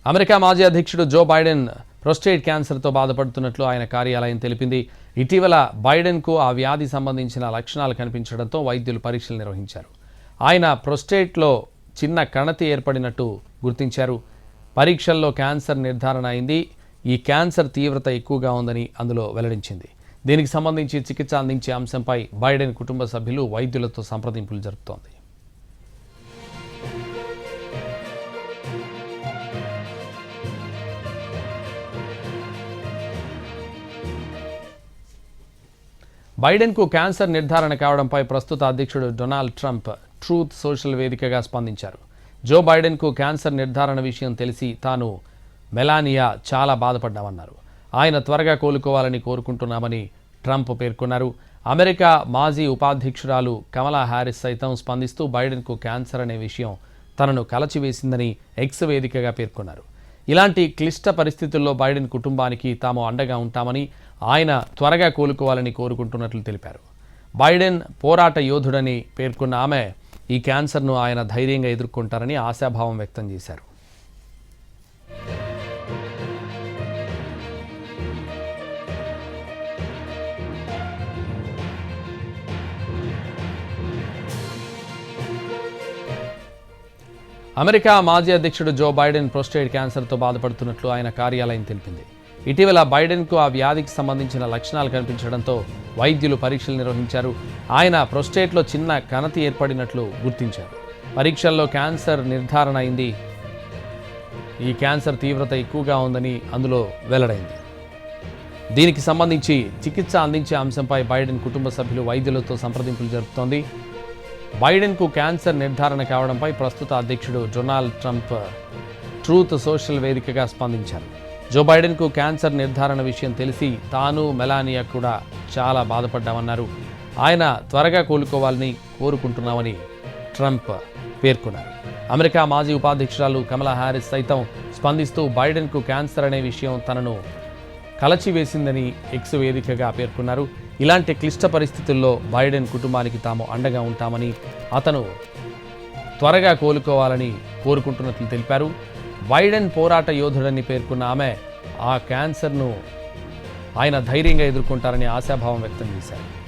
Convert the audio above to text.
America మాజీ అధ్యక్షుడు Joe Biden prostate క్యాన్సర్తో బాధపడుతున్నట్లు ఆయన కార్యాలయం తెలిపింది. ఇటీవల బైడెన్కు ఆ వ్యాధి సంబంధించిన లక్షణాలు కనిపించడంతో వైద్యులు పరీక్షలు నిర్వహించారు. ఆయన ప్రోస్టేట్లో చిన్న కణతి ఏర్పడినట్టు గుర్తించారు. పరీక్షల్లో క్యాన్సర్ నిర్ధారణ అయింది. ఈ క్యాన్సర్ తీవ్రత ఎక్కువగా ఉందని అందులో వెల్లడించింది. దీనికి సంబంధించి చికిత్స అందించే అంశంపై బైడెన్ కుటుంబ సభ్యులు వైద్యులతో సంప్రదింపులు జరుపుతోంది. బైడెన్కు క్యాన్సర్ నిర్ధారణ కావడంపై ప్రస్తుత అధ్యక్షుడు డొనాల్డ్ ట్రంప్ ట్రూత్ సోషల్ వేదికగా స్పందించారు. జో బైడెన్కు క్యాన్సర్ నిర్ధారణ విషయం తెలిసి తాను మెలానియా చాలా బాధపడ్డామన్నారు. ఆయన త్వరగా కోలుకోవాలని కోరుకుంటున్నామని ట్రంప్ పేర్కొన్నారు. అమెరికా మాజీ ఉపాధ్యక్షురాలు కమలా హ్యారిస్ సైతం స్పందిస్తూ బైడెన్కు క్యాన్సర్ అనే విషయం తనను కలచివేసిందని ఎక్స్ వేదికగా పేర్కొన్నారు. ఇలాంటి క్లిష్ట పరిస్థితుల్లో బైడెన్ కుటుంబానికి తాము అండగా ఉంటామని, ఆయన త్వరగా కోలుకోవాలని కోరుకుంటున్నట్లు తెలిపారు. బైడెన్ పోరాట యోధుడని పేర్కొన్న ఆమె ఈ క్యాన్సర్ను ఆయన ధైర్యంగా ఎదుర్కొంటారని ఆశాభావం వ్యక్తం చేశారు. అమెరికా మాజీ అధ్యక్షుడు జో బైడెన్ ప్రోస్టేట్ క్యాన్సర్తో బాధపడుతున్నట్లు ఆయన కార్యాలయం తెలిపింది. ఇటీవల బైడెన్కు ఆ వ్యాధికి సంబంధించిన లక్షణాలు కనిపించడంతో వైద్యులు పరీక్షలు నిర్వహించారు. ఆయన ప్రోస్టేట్లో చిన్న కణతి ఏర్పడినట్లు గుర్తించారు. పరీక్షల్లో క్యాన్సర్ నిర్ధారణ అయింది. ఈ క్యాన్సర్ తీవ్రత ఎక్కువగా ఉందని అందులో వెల్లడైంది. దీనికి సంబంధించి చికిత్స అందించే అంశంపై బైడెన్ కుటుంబ సభ్యులు వైద్యులతో సంప్రదింపులు జరుపుతోంది. బైడెన్కు క్యాన్సర్ నిర్ధారణ కావడంపై ప్రస్తుత అధ్యక్షుడు డొనాల్డ్ ట్రంప్ ట్రూత్ సోషల్ వేదికగా స్పందించారు. జో బైడెన్కు క్యాన్సర్ నిర్ధారణ విషయం తెలిసి తాను మెలానియా కూడా చాలా బాధపడ్డామన్నారు. ఆయన త్వరగా కోలుకోవాలని కోరుకుంటున్నామని ట్రంప్ పేర్కొన్నారు. అమెరికా మాజీ ఉపాధ్యక్షురాలు కమలా హ్యారిస్ సైతం స్పందిస్తూ బైడెన్కు క్యాన్సర్ అనే విషయం తనను కలచివేసిందని ఎక్స్ వేదికగా పేర్కొన్నారు. ఇలాంటి క్లిష్ట పరిస్థితుల్లో బైడెన్ కుటుంబానికి తాము అండగా ఉంటామని, అతను త్వరగా కోలుకోవాలని కోరుకుంటున్నట్లు తెలిపారు. బైడెన్ పోరాట యోధుడని పేర్కొన్న ఆమె ఆ క్యాన్సర్ను ఆయన ధైర్యంగా ఎదుర్కొంటారని ఆశాభావం వ్యక్తం చేశారు.